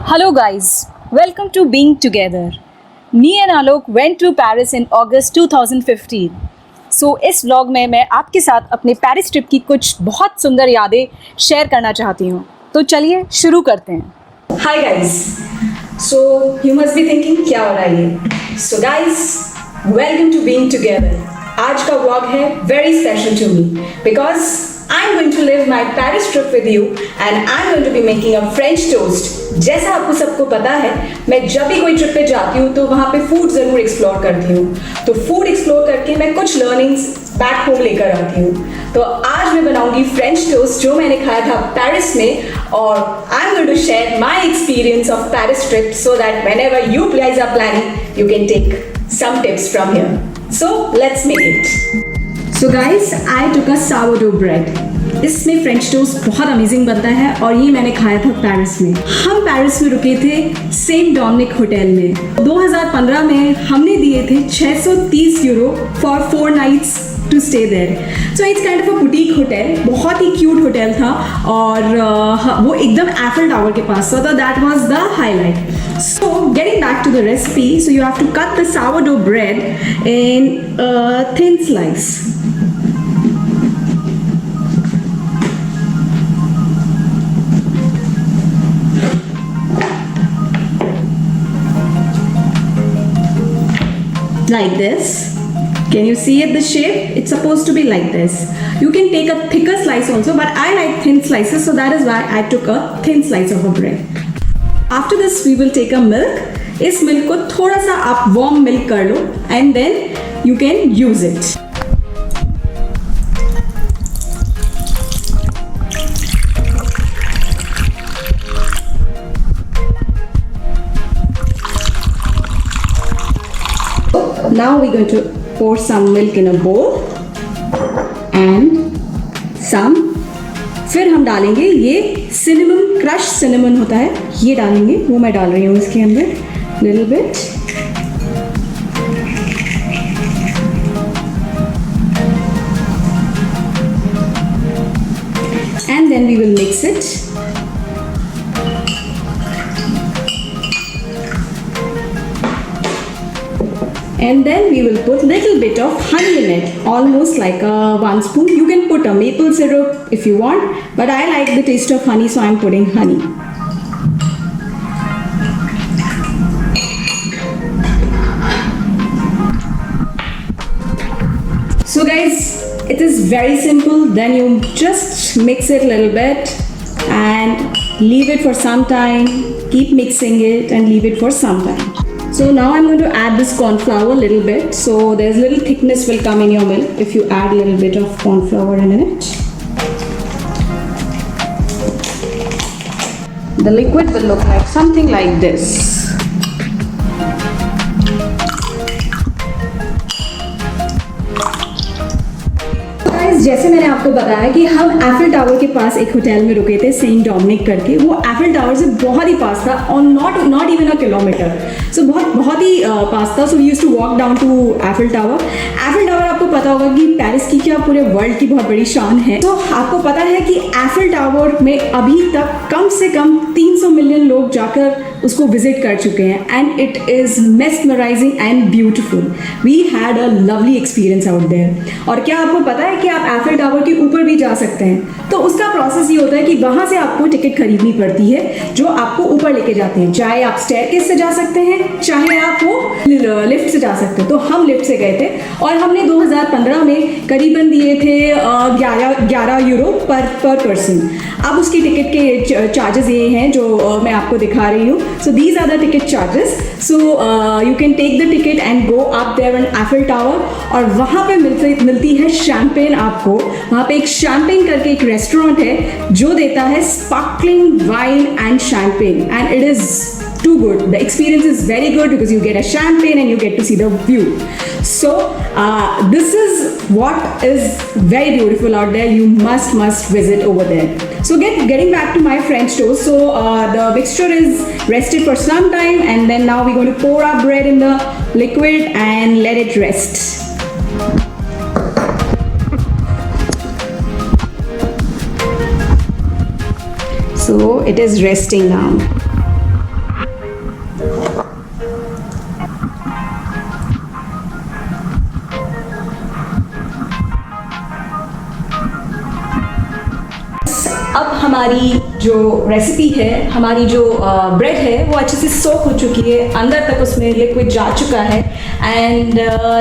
Hello guys, welcome to Being Together. Me and Alok went to Paris in August 2015. So इस vlog में मैं आपके साथ अपने पेरिस ट्रिप की कुछ बहुत सुंदर यादें शेयर करना चाहती हूँ. तो चलिए शुरू करते हैं. Hi guys, so you must be thinking क्या हो रहा है ये? So guys, welcome to Being Together. आज का व्लॉग है very special to me because I'm going to live my Paris trip with you and I'm going to be making a French toast. जैसा आपको सबको पता है, मैं जब भी कोई ट्रिप पे जाती हूँ तो वहाँ पे फूड ज़रूर एक्सप्लोर करती हूँ. तो फूड एक्सप्लोर करके मैं कुछ लर्निंग्स बैक होम लेकर आती हूँ. तो आज मैं बनाऊंगी फ्रेंच टोस्ट जो मैंने खाया था पेरिस में, और I am going to share my experience of Paris trip so that whenever you guys are planning you can take some tips from here. So let's make it. So guys, I took a sourdough bread. इसमें French toast बहुत amazing बनता है और ये मैंने खाया था Paris में. हम पेरिस में रुके थे सेंट डोमिनिक होटल में. 2015 में हमने दिए थे 630 euro for 4 nights to stay there. So it's kind of a boutique hotel. बहुत ही क्यूट होटल था और वो एकदम एफिल टावर के पास था. तो that was the highlight. So getting back to the recipe, so you have to cut the sourdough bread in thin slice. Like this. Can you see it, the shape? It's supposed to be like this. You can take a thicker slice also, but I like thin slices, so that is why I took a thin slice of a bread. After this we will take a milk. इस milk को थोड़ा सा आप warm milk कर लो and then you can use it. Now we're going to pour some milk in a bowl and some. फिर हम डालेंगे ये सिनेमन, क्रश सिनेमन होता है, ये डालेंगे. वो मैं डाल रही हूँ इसके अंदर little bit. And then we will mix it. And then we will put little bit of honey in it, almost like a 1 spoon. You can put a maple syrup if you want, but I like the taste of honey, so I'm putting honey. So guys, it is very simple. Then you just mix it a little bit and leave it for some time. Keep mixing it and leave it for some time. So now I'm going to add this corn flour a little bit, so there's little thickness will come in your milk if you add a little bit of corn flour in it. The liquid will look like something like this. जैसे मैंने आपको बताया कि हम Eiffel Tower के पास एक hotel में रुके थे सेंट डोमिनिक करके. वो एफिल टावर से बहुत ही पास था और not even a kilometre. So बहुत ही पास था. So we used to walk down to Eiffel Tower. Eiffel Tower आपको पता होगा कि पेरिस की क्या पूरे वर्ल्ड की बहुत बड़ी शान है. तो आपको पता है कि एफिल टावर में अभी तक कम से कम 300 मिलियन लोग जाकर उसको विजिट कर चुके हैं. And it is mesmerising and beautiful. We had a lovely experience out there. और क्या आपको पता है कि आप एफिल टावर के ऊपर भी जा सकते हैं. तो उसका प्रोसेस ये होता है कि वहाँ से आपको टिकट खरीदनी पड़ती है जो आपको ऊपर लेके जाते हैं. चाहे आप स्टेयरकेस से जा सकते हैं, चाहे आप वो लिफ्ट से जा सकते हैं. तो हम लिफ्ट से गए थे और हमने 2015 में करीबन दिए थे 11 यूरो पर पर्सन. अब उसकी टिकट के चार्जेस ये हैं जो मैं आपको दिखा रही हूँ. So these are the ticket charges. So you can take the ticket and go up there in Eiffel Tower. और वहाँ पे मिलती है शैम्पेन आपको. वहाँ पे एक शैम्पेन करके एक रेस्टोरेंट है जो देता है sparkling wine and champagne, and it is too good. The experience is very good because you get a champagne and you get to see the view. So this is what is very beautiful out there. You must visit over there. So getting back to my French toast. So the mixture is rested for some time, and then now we're going to pour our bread in the liquid and let it rest. So it is resting now. हमारी जो recipe है, हमारी जो bread है वो अच्छे से सोक हो चुकी है, अंदर तक उसमें लिक्विड जा चुका है. And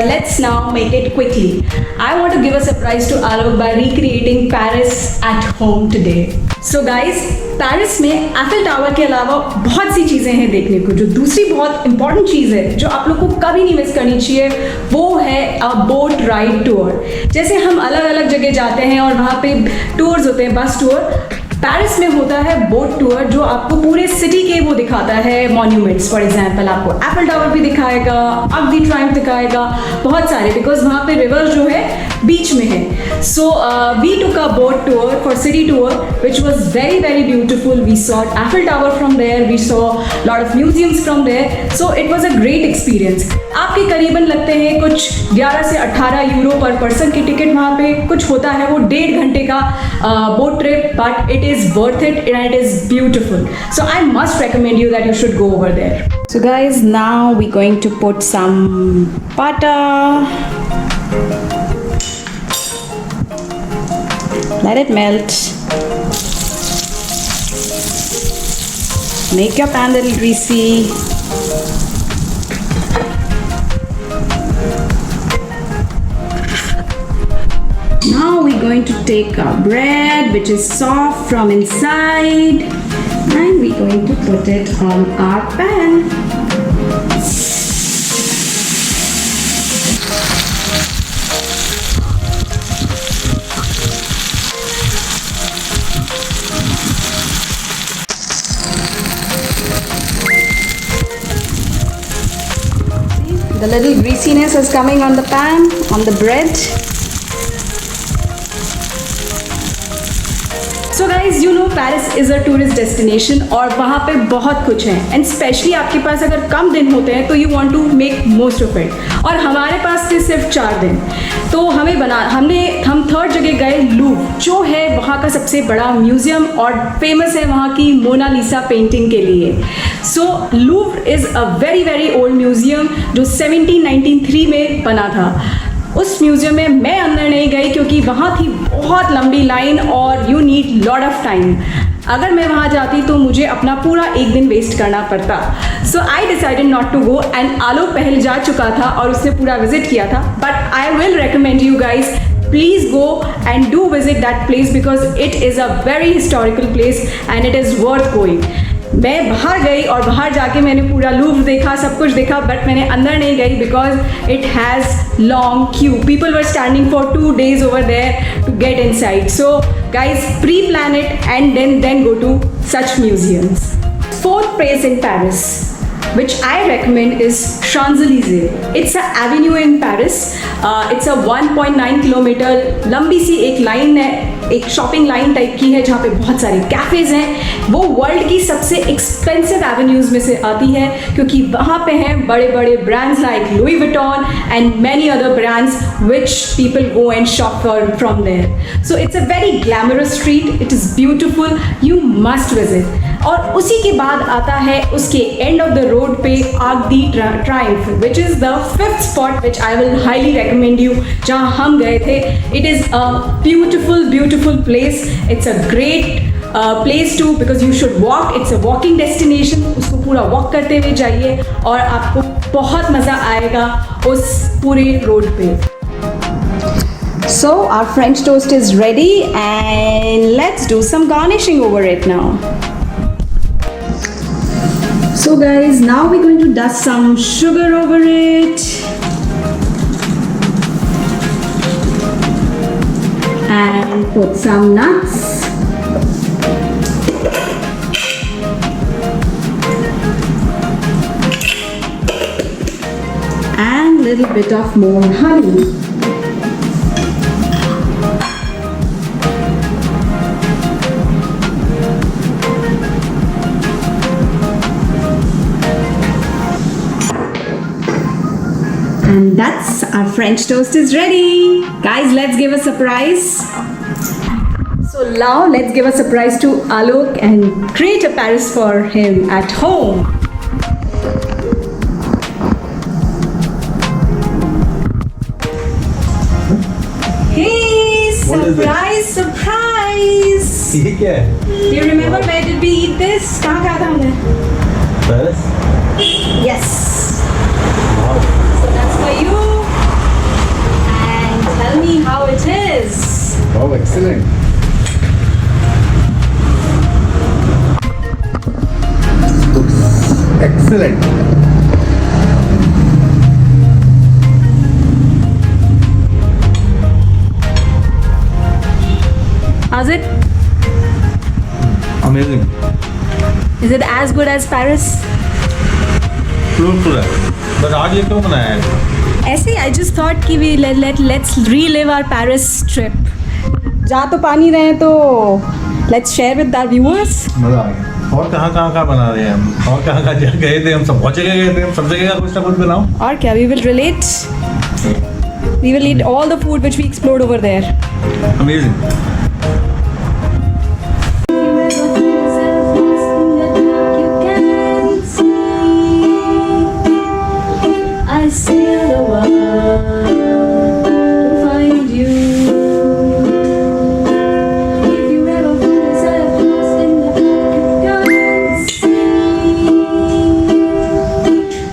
let's now make it quickly. I want to give a surprise to Alok by recreating Paris at home today. So guys, Paris में एफिल टावर के अलावा बहुत सी चीज़ें हैं देखने को. जो दूसरी बहुत इंपॉर्टेंट चीज़ है जो आप लोग को कभी नहीं मिस करनी चाहिए, वो है अ बोट राइड टूर. जैसे हम अलग अलग जगह जाते हैं और वहाँ पे टूर्स होते हैं, बस टूर. पेरिस में होता है बोट टूर जो आपको पूरे सिटी के वो दिखाता है मॉन्यूमेंट्स. फॉर एग्जांपल आपको एफिल टावर भी दिखाएगा, आर्क दी ट्रायम्फ दिखाएगा, बहुत सारे, बिकॉज वहाँ पे रिवर जो है बीच में है. So we took a boat tour for city tour which was very very beautiful. We saw Eiffel Tower from there, we saw lot of museums from there. So it was a great experience. आपके करीबन लगते हैं कुछ 11 से 18 euro पर person की ticket. वहाँ पे कुछ होता है वो 1.5 घंटे का boat trip, but it is worth it and it is beautiful. So I must recommend you that you should go over there. So guys, now we're going to put some butter. Let it melt. Make your pan a little greasy. Now we're going to take our bread, which is soft from inside, and we're going to put it on our pan. The little greasiness is coming on the pan, on the bread. So guys, you know Paris is a tourist destination और वहाँ पे बहुत कुछ है. And specially आपके पास अगर कम दिन होते हैं तो you want to make most of it. और हमारे पास थे सिर्फ 4 दिन. तो हम थर्ड जगह गए, लूव्र, जो है वहाँ का सबसे बड़ा म्यूजियम और फेमस है वहाँ की मोनालिसा पेंटिंग के लिए. So Louvre is a very very old museum जो 1793 में बना था. उस म्यूजियम में मैं अंदर नहीं गई क्योंकि वहाँ थी बहुत लंबी लाइन और you need lot of time. अगर मैं वहाँ जाती तो मुझे अपना पूरा एक दिन वेस्ट करना पड़ता. So I decided not to go. And Alok पहले जा चुका था और उसने पूरा विजिट किया था. But I will recommend you guys, please go and do visit that place because it is a very historical place and it is worth going. मैं बाहर गई और बाहर जाके मैंने पूरा लूव्र देखा, सब कुछ देखा, बट मैंने अंदर नहीं गई because it has long Q. People were standing for 2 days over there to get inside. So guys, pre-plan it and then go to such museums. Fourth place in Paris which I recommend is Champs-Élysées. It's an avenue in Paris. It's a 1.9 kilometer लंबी सी एक line है, एक shopping line type की है जहाँ पे बहुत सारे कैफ़ेज़ हैं. वो वर्ल्ड की सबसे एक्सपेंसिव एवेन्यूज़ में से आती है क्योंकि वहाँ पे हैं बड़े बड़े brands like Louis Vuitton and many other brands which people go and shop from there. So it's a very glamorous street. It is beautiful. You must visit. और उसी के बाद आता है उसके एंड ऑफ द रोड पे Arc de Triomphe which is the 5th spot which I will highly recommend you, जहाँ हम गए थे. It is a beautiful place. It's a great place to because you should walk. It's a walking destination. उसको पूरा walk करते हुए जाइए और आपको बहुत मज़ा आएगा उस पूरे रोड पे. So our French toast is ready and let's do some garnishing over it now. So guys, now we're going to dust some sugar over it and put some nuts and little bit of more honey. And that's our French toast is ready. Guys, let's give a surprise. So now let's give a surprise to Alok and create a Paris for him at home. Hey, surprise, surprise. ये क्या है? Do you remember where did we eat this? कहाँ खाया था हमने? Paris? Yes. Wow. So that's for you. And tell me how it is. Wow, excellent. Looks excellent. How's it? Amazing. Is it as good as Paris? Close to that. But आज ये क्यों बनाया है? ऐसे I just thought कि we let's relive our Paris trip. जा तो पानी रहे तो let's share with our viewers. मजा आ गया। और कहाँ बना रहे हैं हम? और कहाँ गए थे हम? सब बहुत जगह गए थे हम। सब जगह का कुछ ना कुछ बनाओ। और क्या? We will relate. We will eat all the food which we explored over there. Amazing. I sail the world to find you. If you ever find yourself lost in the dark, you can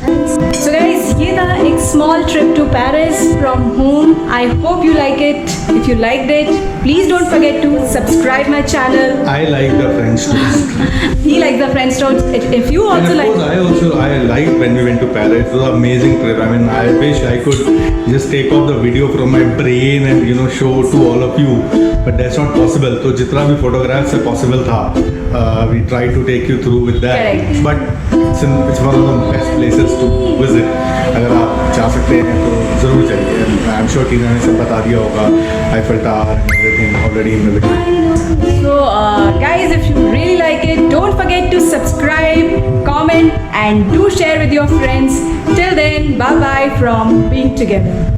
see. So guys, ये था एक small trip to Paris from home. I hope you like it. If you liked it, please don't forget to subscribe my channel. I like the French toast. He likes the French toast. If you And also of course, like. I liked when we went to Paris. It was an amazing trip. I mean, I wish I could just take off the video from my brain and show to all of you, but that's not possible. So जितना भी photographs से possible था, we tried to take you through with that. Correct. But it's one of the best places to visit. अगर आप जा सकते हैं तो ज़रूर जाइए. I'm sure टीना ने सब बता दिया होगा. Eiffel Tower and everything already in the video. So guys, if you really like it, don't forget to subscribe, comment and do share with your friends. Till then, bye bye from Being Together.